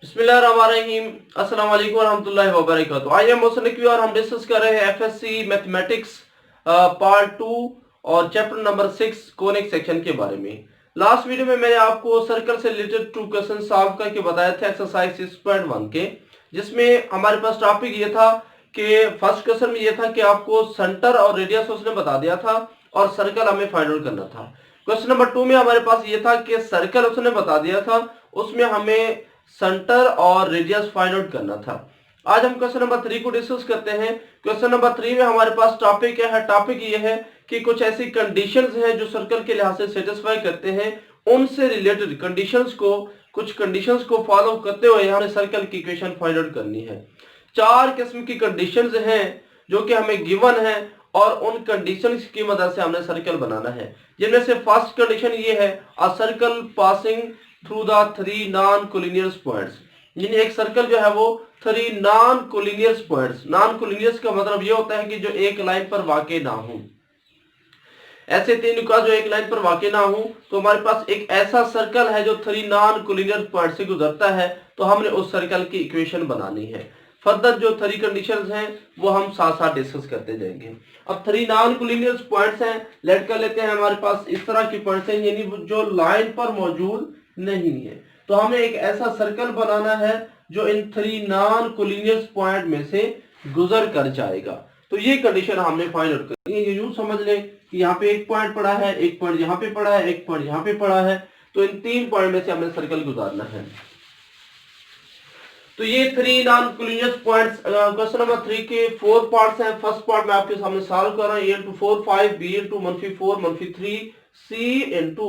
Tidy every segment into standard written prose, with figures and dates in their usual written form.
बिस्मिल्लाहिर्रहमानिर्रहीम, अस्सलाम वालेकुम रहमतुल्लाहि व बरकातहू। आज हम मोहसिन नकवी और हम डिस्कस कर रहे हैं एफएससी मैथमेटिक्स पार्ट 2 और चैप्टर नंबर 6 कोनिक सेक्शन के बारे में। लास्ट वीडियो में मैंने आपको सर्कल से रिलेटेड 2 क्वेश्चन सॉल्व करके बताया था एक्सरसाइज 6.1 के, जिसमें हमारे पास टॉपिक ये था कि फर्स्ट क्वेश्चन में ये था कि आपको सेंटर और रेडियस उसने बता दिया था और सर्कल हमें फाइंड आउट करना था। क्वेश्चन नंबर 2 में हमारे पास ये था कि सर्कल उसने बता दिया था, उसमें हमें सेंटर और रेडियस फाइंड आउट करना था। आज हम क्वेश्चन नंबर 3 को डिस्कस करते हैं। क्वेश्चन नंबर 3 में हमारे पास टॉपिक क्या है? टॉपिक ये है कि कुछ ऐसी कंडीशंस हैं जो सर्कल के लिहाज से सेटिस्फाई करते हैं, उनसे रिलेटेड कंडीशंस को, कुछ कंडीशंस को फॉलो करते हुए हमें सर्कल की इक्वेशन फाइंड आउट करनी है। 4 किस्म की कंडीशंस हैं जो कि हमें गिवन है और उन कंडीशंस की मदद से हमने सर्कल बनाना है। जिनमें से फर्स्ट कंडीशन ये है, a circle passing through the 3 non collinear points, यानी एक सर्कल जो है वो 3 non collinear points. Non collinear का मतलब ये होता है कि जो एक लाइन पर वाक़ई ना हो। ऐसे 3 नुकात जो एक लाइन पर वाक़ई ना हो, तो हमारे पास एक ऐसा सर्कल है जो 3 नॉन कोलिनियस पॉइंट से गुजरता है, तो हमने उस सर्कल की इक्वेशन बनानी है। फर्दर जो 3 कंडीशंस हैं वो हम साथ साथ डिस्कस करते जाएंगे। अब 3 नॉन कोलिनियस पॉइंट्स हैं, लेट कर लेते हैं हमारे पास इस तरह की पॉइंट्स हैं, यानी जो लाइन पर मौजूद नहीं है। तो हमें एक ऐसा सर्कल बनाना है जो इन 3 नॉन कोलिनियस पॉइंट में से गुजर कर जाएगा। तो ये कंडीशन हमने फाइंड आउट करनी है। ये यूं समझ लें कि यहाँ पे एक पॉइंट पड़ा है, एक पॉइंट यहाँ पे पड़ा है, एक पॉइंट यहाँ पे पड़ा है, तो इन 3 पॉइंट में से हमें सर्कल गुजारना है। तो ये 3 non collinear points question number 3 के 4 पार्ट्स हैं। फर्स्ट पार्ट मैं आपके सामने सॉल्व कर रहा हूं। a into 4 5, b into -4 -3, c into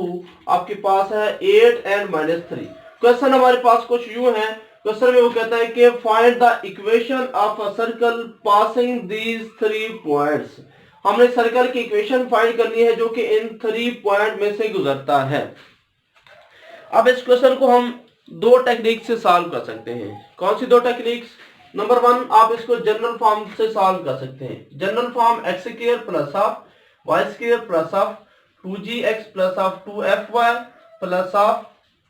आपके पास है 8 and -3। क्वेश्चन हमारे पास कुछ यूं है। क्वेश्चन में वो कहता है कि find the equation of a circle passing these 3 points. हमने सर्कल की इक्वेशन फाइंड करनी है जो कि इन 3 पॉइंट में से गुजरता है। अब इस क्वेश्चन को हम 2 टेक्निक से सॉल्व कर सकते हैं। कौन सी 2 टेक्निक्स? नंबर 1, आप इसको जनरल फॉर्म से सॉल्व कर सकते हैं। General form x² plus of y² plus of 2gx plus of 2fy plus of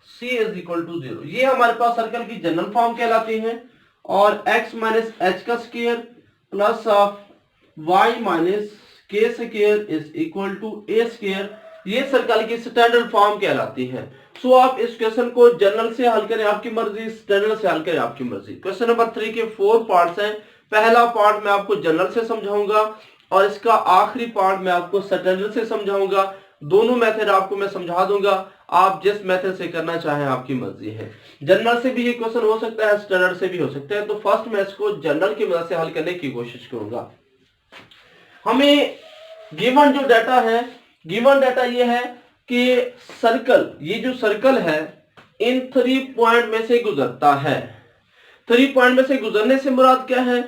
c is equal to 0। ये हमारे पास सर्कल की जनरल फॉर्म कहलाती है। और x माइनस h का square plus of y minus k square is equal to a square, ये circle की स्टैंडर्ड फॉर्म कहलाती है। सो आप इस क्वेश्चन को जनरल से हल करें आपकी मर्जी, स्टैंडर्ड से हल करें आपकी मर्जी। क्वेश्चन नंबर 3 के 4 पार्ट्स हैं। पहला पार्ट मैं आपको जनरल से समझाऊंगा और इसका आखिरी पार्ट मैं आपको स्टैंडर्ड से समझाऊंगा। दोनों मेथड आपको मैं समझा दूंगा, आप जिस मेथड से करना चाहें आपकी मर्जी है। जनरल से भी ये क्वेश्चन हो सकता है, स्टैंडर्ड से भी हो सकता है। तो फर्स्ट मैं इसको जनरल की मदद से हल करने की कोशिश करूंगा। हमें गिवन जो डाटा है, गिवन डाटा ये है कि सर्कल, ये जो सर्कल है इन 3 पॉइंट में से गुजरता है। 3 पॉइंट में से गुजरने से मुराद क्या है?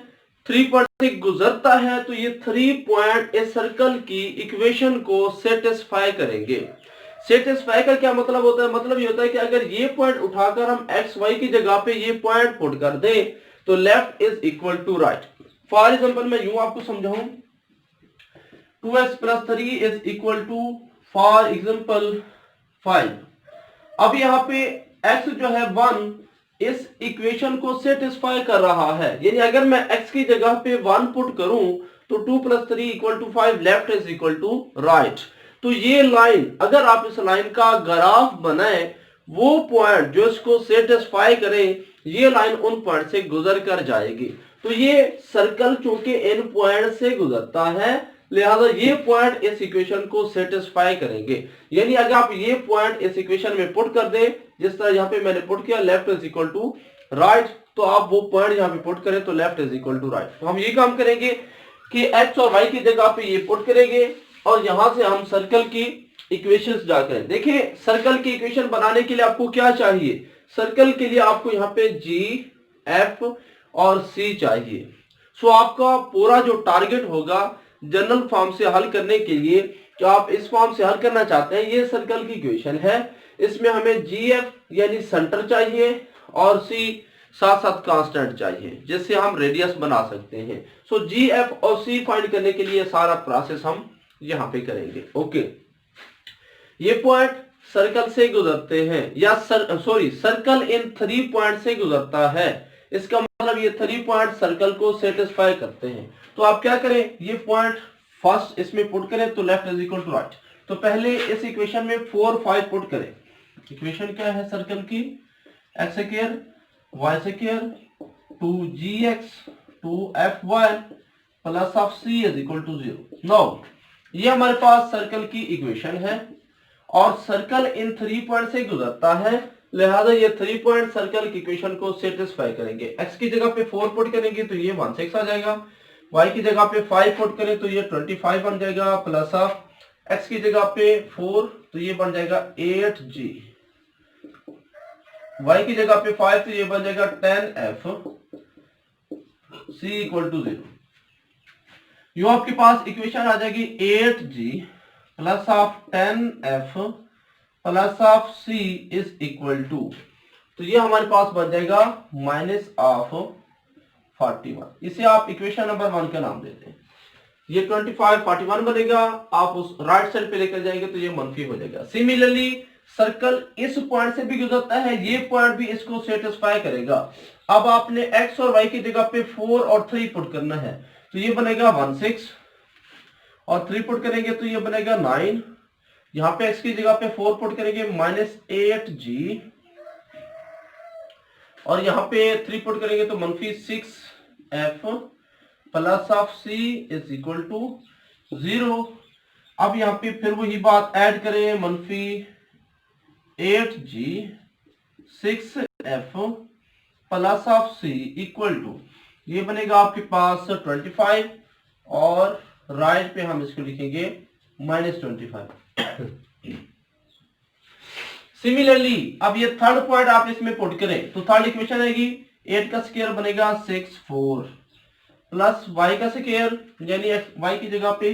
3 पॉइंट से गुजरता है, तो ये 3 पॉइंट इस सर्कल की इक्वेशन को सेटिस्फाई करेंगे। सेटिस्फाई का क्या मतलब होता है? मतलब ये होता है कि अगर ये पॉइंट उठाकर हम एक्स वाई की जगह पे ये पॉइंट पुट कर दें तो left is equal to right. For example मैं यूं आपको समझाऊं, 2x plus 3 is equal to for example 5। अब यहाँ पे x जो है 1 इस इक्वेशन को सेटिस्फाई कर रहा है, यानी अगर मैं x की जगह पे 1 पुट करूं तो 2 plus 3 equal to 5, left is equal to right. तो ये लाइन, अगर आप इस लाइन का ग्राफ बनाएं, वो पॉइंट जो इसको सेटिस्फाई करें, ये लाइन उन पॉइंट से गुजर कर जाएगी। तो ये सर्कल चूंकि इन पॉइंट से गुजरता है, लिहाजा ये पॉइंट इस इक्वेशन को सेटिस्फाई करेंगे। यानी अगर आप ये पॉइंट इस इक्वेशन में पुट कर दें, जिस तरह यहाँ पे मैंने पुट किया, left is equal to right, तो आप वो पॉइंट यहाँ पे पुट करें तो left is equal to right. तो हम ये काम करेंगे कि एक्स और वाई की जगह पे ये पुट करेंगे और यहां से हम सर्कल की इक्वेशंस ड्रा करें। देखिए, सर्कल की इक्वेशन बनाने के लिए आपको क्या चाहिए? सर्कल के लिए आपको यहाँ पे जी, एफ और सी चाहिए। सो आपका पूरा जो टारगेट होगा जनरल फॉर्म से हल करने के लिए, जो आप इस फॉर्म से हल करना चाहते हैं, ये सर्कल की इक्वेशन है। इसमें हमें जी एफ यानी सेंटर चाहिए और सी साथ साथ कांस्टेंट चाहिए, जिससे हम रेडियस बना सकते हैं। सो जी एफ और सी फाइंड करने के लिए सारा प्रोसेस हम यहां पे करेंगे। ओके, ये पॉइंट सर्कल से गुजरते हैं, या सर्कल इन 3 पॉइंट से गुजरता है, इसका मतलब ये 3 पॉइंट सर्कल को सेटिस्फाई करते हैं। तो आप क्या करें, ये पॉइंट फर्स्ट इसमें पुट करें तो left is equal to right. तो पहले इस इक्वेशन में 4 5 पुट करें। इक्वेशन क्या है सर्कल की, x square y square 2gx 2fy plus of c is equal to 0। Now ये हमारे पास सर्कल की इक्वेशन है और सर्कल इन 3 पॉइंट से गुजरता है, लिहाजा ये 3 पॉइंट सर्कल की इक्वेशन को सेटिस्फाई करेंगे। x की जगह पे 4 पुट करेंगे तो ये 16 आ जाएगा, y की जगह पे 5 पुट करें तो ये 25 बन जाएगा, प्लस ऑफ x की जगह पे 4 तो ये बन जाएगा 8g, y की जगह पे 5 तो ये बन जाएगा 10f, c इक्वल टू 0। यो आपके पास इक्वेशन आ जाएगी 8g plus of 10f plus of c is equal to, तो ये हमारे पास बन जाएगा माइनस ऑफ 41। इसे आप इक्वेशन नंबर 1 का नाम देते हैं। ये 25 41 बनेगा, आप उस राइट साइड पे लेकर जाएंगे तो ये मनफी हो जाएगा। सिमिलरली सर्कल इस पॉइंट से भी गुजरता है, ये पॉइंट भी इसको सेटिस्फाई करेगा। अब आपने x और y की जगह पे 4 और 3 पुट करना है, तो ये बनेगा 16 और 3 पुट करेंगे तो ये बनेगा 9, यहां पे x की जगह पे 4 पुट करेंगे माइनस 8g और यहां पे 3 पुट करेंगे तो मनफी 6f plus of c is equal to 0। अब यहां पे फिर वही बात ऐड करें, मनफी 8g 6f plus of c equal to, ये बनेगा आपके पास 25 और राइट पे हम इसको लिखेंगे -25। सिमिलरली अब ये थर्ड पॉइंट आप इसमें पुट करें तो थर्ड इक्वेशन आएगी 8 का स्क्वायर बनेगा 64 प्लस y का स्क्वायर यानी y की जगह पे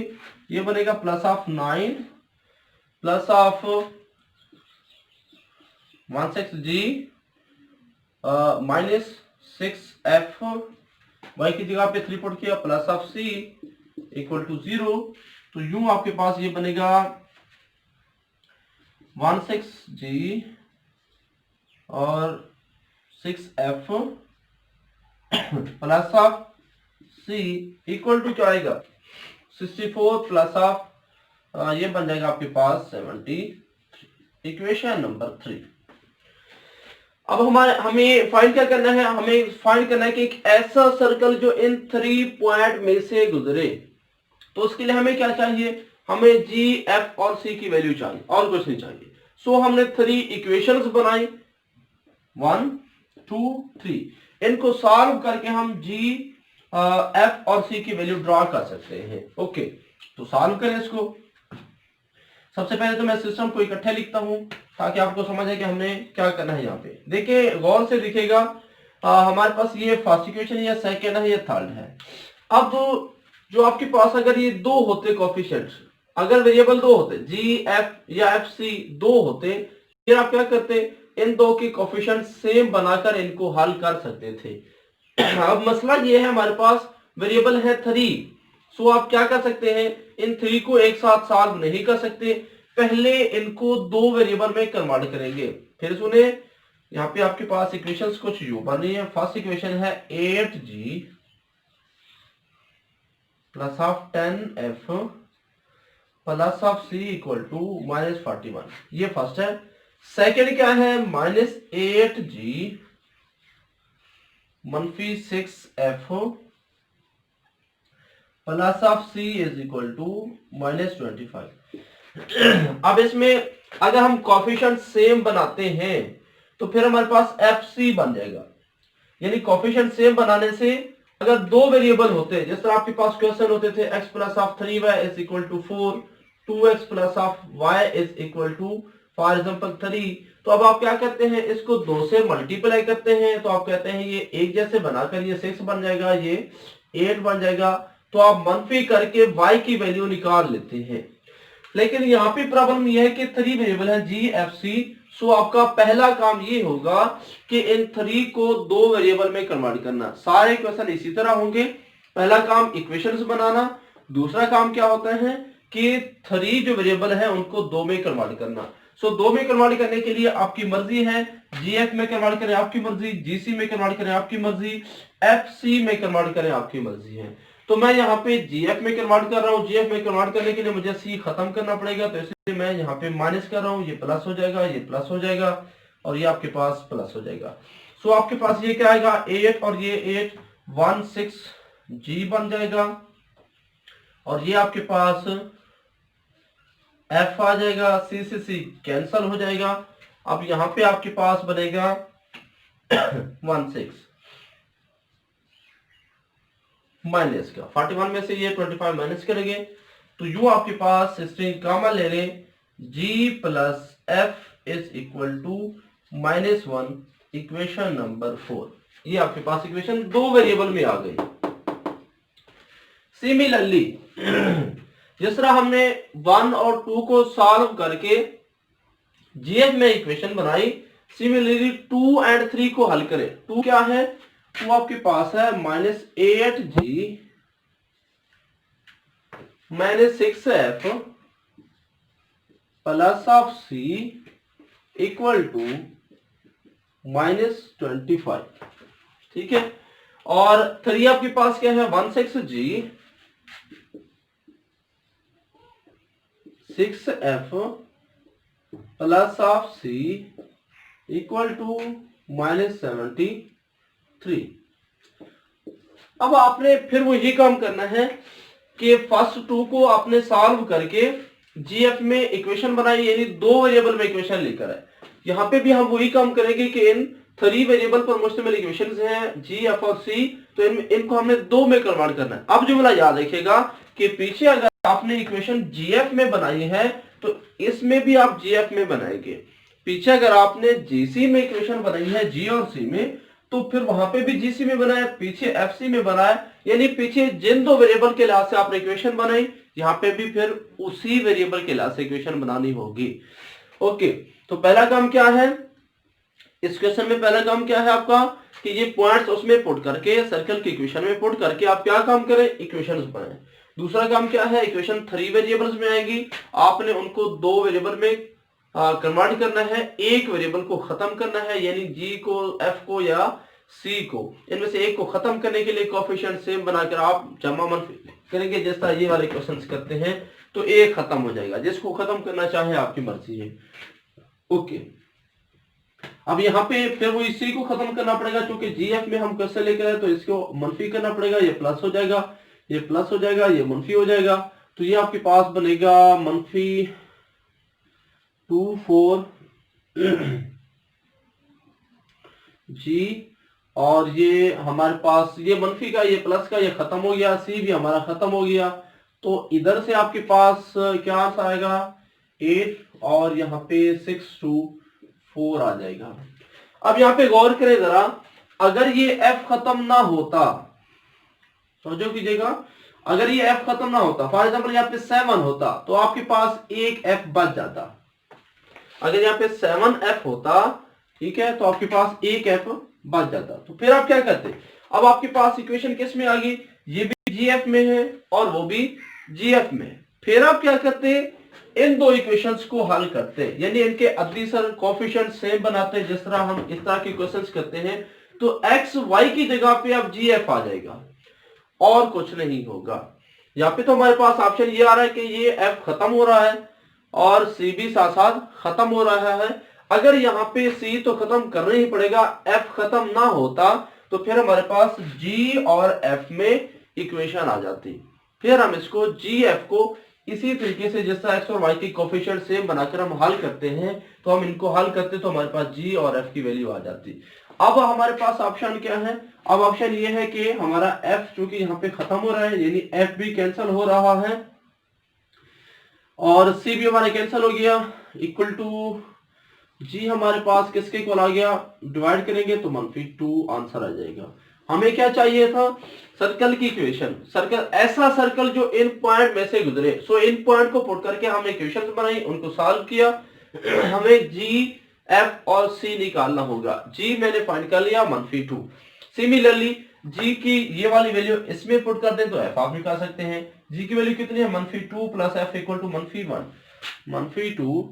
ये बनेगा plus of 9 plus of 16g minus 6f, y की जगह पे 3 पुट किया plus of c equal to 0। तो यूं आपके पास ये बनेगा 16g और 6f plus of c equal to क्या आएगा 64 प्लस ऑफ ये बन जाएगा आपके पास 70। Equation number 3। अब हमें फाइंड क्या करना है, हमें फाइंड करना है कि एक ऐसा सर्कल जो इन 3 पॉइंट में से गुजरे। तो उसके लिए हमें क्या चाहिए, हमें g, f और c की वैल्यू चाहिए और कुछ नहीं चाहिए। सो हमने 3 इक्वेशंस बनाई 1 2 3, इनको सॉल्व करके हम g, f और c की वैल्यू ड्रॉ कर सकते हैं। ओके, तो सॉल्व करें इसको। सबसे पहले तो मैं सिस्टम को इकट्ठे लिखता हूं ताकि आपको समझ आए कि हमने क्या करना है। यहाँ पे देखिए गौर से दिखेगा, हमारे पास ये फर्स्ट इक्वेशन या सेकेंड है, ये थर्ड है। अब जो आपके पास अगर ये 2 होते कोफिशिएंट्स, अगर वेरिएबल 2 होते जी एफ या एफ सी 2 होते, फिर आप क्या करते, इन 2 के कोफिशिएंट सेम बनाकर इनको हल कर सकते थे। अब मसला ये है हमारे पास वेरिएबल है 3, सो आप क्या कर सकते हैं, इन 3 को एक साथ सॉल्व नहीं कर सकते, पहले इनको 2 वेरिएबल में कन्वर्ट करेंगे। फिर सुने, यहाँ पे आपके पास इक्वेशंस कुछ यूं बन रही है। फर्स्ट इक्वेशन है 8g plus of 10f plus of c equal to -41, ये फर्स्ट है। सेकेंड क्या है, -8g मनफी 6f plus of c is equal to -25। अब इसमें अगर हम कोफिशिएंट सेम बनाते हैं तो फिर हमारे पास fc बन जाएगा। यानी कोफिशिएंट सेम बनाने से अगर 2 वेरिएबल होते, जिस तरह आपके पास क्वेश्चन होते थे x plus of 3y is equal to 4, 2x plus of y is equal to for example 3, तो अब आप क्या करते हैं, इसको 2 से मल्टीप्लाई करते हैं, तो आप कहते हैं ये एक जैसे बनाकर ये 6 बन जाएगा, ये 8 बन जाएगा, तो आप मनफी करके y की वैल्यू निकाल लेते हैं। लेकिन यहाँ पे प्रॉब्लम यह है कि 3 वेरिएबल है जी एफ सी, सो आपका पहला काम ये होगा कि इन 3 को 2 वेरिएबल में कन्वर्ट करना। सारे क्वेश्चन इसी तरह होंगे। पहला काम इक्वेशंस बनाना, दूसरा काम क्या होता है कि 3 जो वेरिएबल है उनको 2 में कन्वर्ट करना। सो 2 में कन्वर्ट करने के लिए आपकी मर्जी है, जीएफ में कन्वर्ट करें आपकी मर्जी, जीसी में कन्वर्ट करें आपकी मर्जी, एफसी में कन्वर्ट करें आपकी मर्जी है। तो मैं यहाँ पे जीएफ में कन्वर्ट कर रहा हूँ। जीएफ में कन्वर्ट करने के लिए मुझे सी खत्म करना पड़ेगा, तो इसलिए मैं यहाँ पे माइनस कर रहा हूँ। ये प्लस हो जाएगा, ये प्लस हो जाएगा और ये आपके पास प्लस हो जाएगा। सो आपके पास ये क्या आएगा 8 और ये 8 16G बन जाएगा और ये आपके पास F आ जाएगा, C से C कैंसल हो जाएगा। अब यहां पे आपके पास बनेगा 16 माइनस का 41 में से ये 25 माइनस करेंगे तो यू आपके पास स्ट्रिंग कामा ले लें G plus F is equal to -1 equation number 4। ये आपके पास इक्वेशन 2 वेरिएबल में आ गई। सिमिलरली जिस तरह हमने 1 और 2 को सॉल्व करके जीएफ में इक्वेशन बनाई, सिमिलरली 2 एंड 3 को हल करें। 2 क्या है, 2 आपके पास है -8G -6F plus of C equal to -25। ठीक है, और 3 आपके पास क्या है 16G 6F plus of C equal to -73। अब आपने फिर वही काम करना है कि फर्स्ट 2 को आपने सॉल्व करके जीएफ में इक्वेशन बनाई, यानी 2 वेरिएबल में इक्वेशन लेकर आए। यहां पे भी हम वही काम करेंगे कि इन 3 वेरिएबल पर मुश्तमिल इक्वेशंस हैं जी, एफ और सी, तो इनको हमने 2 में कन्वर्ट करना है। अब जुमला याद रखिएगा कि पीछे अगर आपने इक्वेशन जीएफ में बनाई है तो इसमें भी आप जीएफ में बनाएंगे। पीछे अगर आपने जीसी में इक्वेशन बनाई है जी और सी में, तो फिर वहां पे भी जीसी में बनाया, पीछे एफसी में बनाया, यानी पीछे जिन 2 वेरिएबल के लिहाज से आपने इक्वेशन बनाई, यहाँ पे भी फिर उसी वेरिएबल के लिहाज से इक्वेशन बनानी होगी। ओके, तो पहला काम क्या है इस क्वेश्चन में, पहला काम क्या है आपका कि ये पॉइंट्स उसमें पुट करके सर्कल की इक्वेशन में पुट करके आप क्या काम करें, इक्वेशंस बनाएं। दूसरा काम क्या है, इक्वेशन 3 वेरिएबल्स में आएगी, आपने उनको 2 वेरिएबल में कन्वर्ट करना है, एक वेरिएबल को खत्म करना है, यानी जी को, एफ को या सी को, इनमें से एक को खत्म करने के लिए कोएफिशिएंट सेम बनाकर आप जमा मनफी करेंगे। जिस तरह ये वाले क्वेश्चंस करते हैं तो एक खत्म हो जाएगा, जिसको खत्म करना चाहे आपकी मर्जी है। ओके, अब यहाँ पे फिर वो इसी को खत्म करना पड़ेगा, क्योंकि जीएफ में हम कैसे लेकर आए तो इसको मनफी करना पड़ेगा, ये प्लस हो जाएगा, ये प्लस हो जाएगा, ये मनफी हो जाएगा, तो ये आपके पास बनेगा -24 जी, और ये हमारे पास ये मनफी का, ये प्लस का, ये खत्म हो गया, सी भी हमारा खत्म हो गया, तो इधर से आपके पास क्या आएगा 8 और यहाँ पे 624 आ जाएगा। अब यहाँ पे गौर करें जरा, अगर ये एफ खत्म ना होता, समझो कीजिएगा, अगर ये एफ खत्म ना होता, फॉर एग्जाम्पल यहाँ पे 7 होता तो आपके पास एक एफ बच जाता। अगर यहाँ पे 7F होता, ठीक है, तो आपके पास एक एफ बच जाता। तो फिर आप क्या करते, अब आपके पास इक्वेशन किस में आ गई, ये भी जीएफ में है और वो भी जीएफ में। फिर आप क्या करते, इन 2 इक्वेशंस को हल करते, यानी इनके अदीसर कोएफिशिएंट सेम बनाते। जिस तरह हम इस तरह के क्वेश्चंस करते हैं तो एक्स वाई की जगह पे अब जीएफ आ जाएगा और कुछ नहीं होगा। यहाँ पे तो हमारे पास ऑप्शन ये आ रहा है कि ये एफ खत्म हो रहा है और सी भी साथ साथ खत्म हो रहा है। अगर यहाँ पे सी तो खत्म करना ही पड़ेगा, एफ खत्म ना होता तो फिर हमारे पास जी और एफ में इक्वेशन आ जाती। फिर हम इसको जी एफ को इसी तरीके से जिस तरह एक्स और वाई की कोएफिशिएंट सेम बनाकर हम हल करते हैं, तो हम इनको हल करते तो हमारे पास जी और एफ की वैल्यू आ जाती। अब हमारे पास ऑप्शन क्या है, अब ऑप्शन ये है कि हमारा एफ चूंकि यहाँ पे खत्म हो रहा है, यानी एफ भी कैंसिल हो रहा है और सी भी हमारा कैंसिल हो गया, इक्वल टू जी हमारे पास किसके इक्वल आ गया, डिवाइड करेंगे तो -2 आंसर आ जाएगा। हमें क्या चाहिए था, सर्कल की इक्वेशन, सर्कल, ऐसा सर्कल जो इन पॉइंट में से गुजरे। सो इन पॉइंट को पुट करके हमने इक्वेशन बनाई, उनको सॉल्व किया, हमें जी, एफ और सी निकालना होगा। जी मैंने फाइंड कर लिया -2। सिमिलरली जी की ये वाली वैल्यू इसमें पुट कर दें तो एफ आप निकाल सकते हैं, जी की वैल्यू कितनी है, -2 plus f equal to -1, -2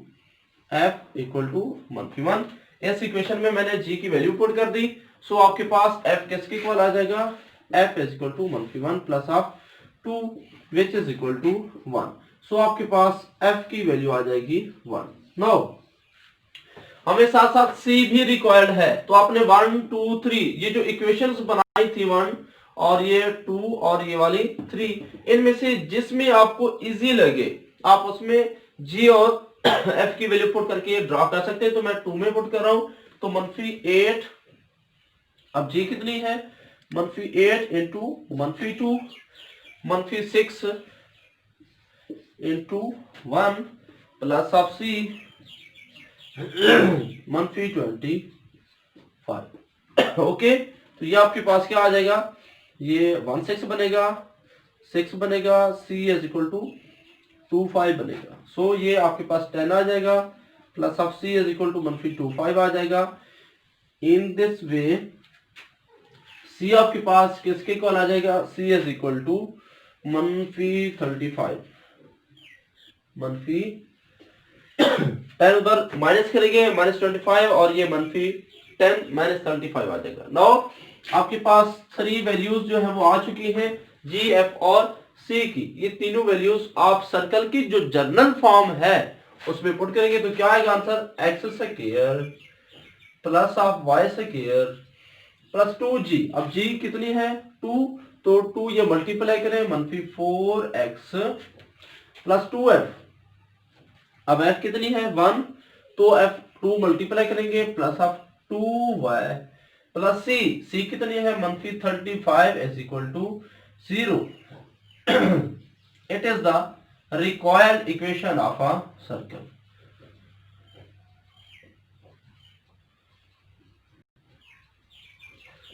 f equal to -1। इस इक्वेशन में मैंने जी की वैल्यू पुट कर दी। सो आपके पास एफ किसके इक्वल आ जाएगा, f is equal to -1 plus of 2 which is equal to 1। So आपके पास एफ की वैल्यू आ जाएगी 1। नाउ हमें साथ साथ सी भी रिक्वायर्ड है, तो आपने 1 2 3 ये जो इक्वेशंस बनाई थी 1 और ये 2 और ये वाली 3, इनमें से जिसमें आपको इजी लगे आप उसमें जी और एफ की वैल्यू पुट करके ड्रा कर सकते हैं। तो मैं 2 में पुट कर रहा हूं, तो -8, अब जी कितनी है, -8 into -2 -6 into 1 plus of c -25। Okay, तो ये आपके पास क्या आ जाएगा, ये 16 बनेगा, 6 बनेगा, सी इज इक्वल टू 25 बनेगा। सो ये आपके पास 10 आ जाएगा plus of c is equal to -25 आ जाएगा। इन दिस वे सी आपके पास किसके इक्वल आ जाएगा, सी इज इक्वल टू -35, 10 उधर माइनस करेंगे, -25 और ये -10 -35 आ जाएगा। नाउ आपके पास 3 वैल्यूज जो है वो आ चुकी हैं, जी एफ और सी की। ये तीनों वैल्यूज आप सर्कल की जो जर्नल फॉर्म है उसमें पुट करेंगे तो क्या आएगा answer, x square plus of y square plus 2g। अब g कितनी है 2, तो 2 ये मल्टीप्लाई करें, -4x प्लस 2f। अब f कितनी है 1, तो f2 मल्टीप्लाई करेंगे plus of 2y plus c कितनी है -35 is equal to 0। It is the required equation of a circle.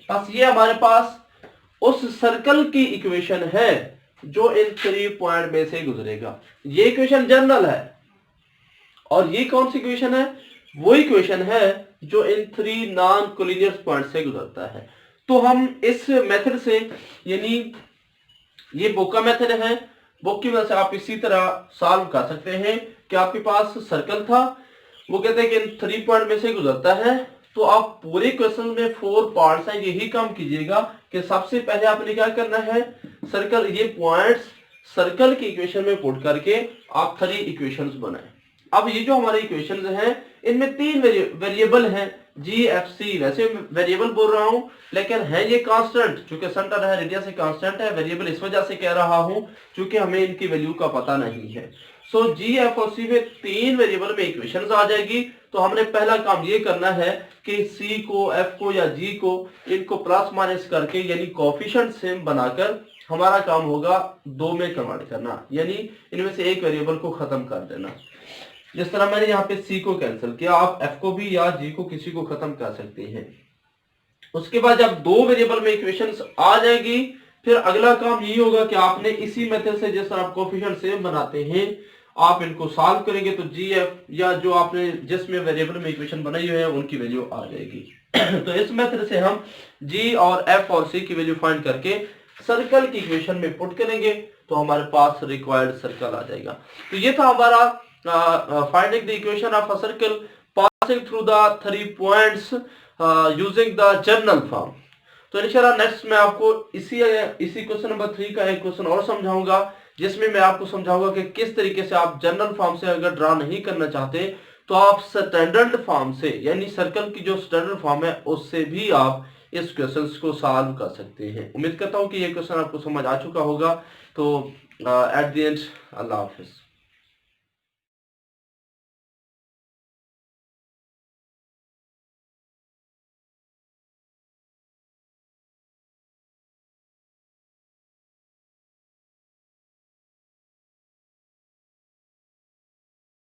बस ये हमारे पास उस सर्कल की इक्वेशन है जो इन 3 पॉइंट में से गुजरेगा। ये इक्वेशन जनरल है और ये कौन सी इक्वेशन है, वो इक्वेशन है जो इन 3 नॉन कोलिनियर पॉइंट से गुजरता है। तो हम इस मेथड से, यानी ये बुक का मेथड है, बुक की वजह से आप इसी तरह सॉल्व कर सकते हैं कि आपके पास सर्कल था, वो कहते हैं कि इन 3 पॉइंट में से गुजरता है। तो आप पूरे क्वेश्चन में 4 पार्ट्स हैं, यही काम कीजिएगा कि सबसे पहले आपने क्या करना है, सर्कल ये पॉइंट्स सर्कल की इक्वेशन में पुट करके आप 3 इक्वेशंस बनाएं। अब ये जो हमारे इक्वेशंस हैं इनमें 3 वेरिएबल हैं, जी एफ सी। वैसे वेरिएबल बोल रहा हूं लेकिन है ये कांस्टेंट, चूंकि सेंटर है, रेडियस से कांस्टेंट है। वेरिएबल इस वजह से कह रहा हूं क्योंकि हमें इनकी वैल्यू का पता नहीं है। सो जी एफ और सी में 3 वेरिएबल में इक्वेशंस आ जाएगी। तो हमने पहला काम ये करना है कि सी को, एफ को या जी को, इनको प्लस माइनस करके यानी कोएफिशिएंट सेम बनाकर हमारा काम होगा 2 में कन्वर्ट करना, यानी इनमें से एक वेरिएबल को खत्म कर देना। जिस तरह मैंने यहाँ पे सी को कैंसिल किया, आप एफ को भी या जी को किसी को खत्म कर सकते हैं। उसके बाद जब 2 वेरिएबल में इक्वेशंस आ जाएगी, फिर अगला काम यही होगा कि आपने इसी मेथड से जिस तरह आप कोएफिशिएंट सेम बनाते हैं आप इनको सॉल्व करेंगे तो जी एफ या जो आपने जिसमें वेरिएबल में इक्वेशन बनाई हुई है उनकी वैल्यू आ जाएगी। तो इस मेथड से हम जी और एफ और सी की वैल्यू फाइंड करके सर्कल की इक्वेशन में पुट करेंगे तो हमारे पास रिक्वायर्ड सर्कल आ जाएगा। तो ये था हमारा finding the equation of a circle passing through the 3 points using the general form. तो इंशाल्लाह नेक्स्ट मैं आपको इसी क्वेश्चन नंबर 3 का एक क्वेश्चन और समझाऊंगा, जिसमें मैं आपको समझाऊंगा कि किस तरीके से आप जनरल फॉर्म से अगर ड्रा नहीं करना चाहते तो आप स्टैंडर्ड फॉर्म से, यानी सर्कल की जो स्टैंडर्ड फॉर्म है उससे भी आप इस क्वेश्चन को सॉल्व कर सकते हैं। उम्मीद करता हूं कि ये क्वेश्चन आपको समझ आ चुका होगा। तो at the end Allah Hafiz.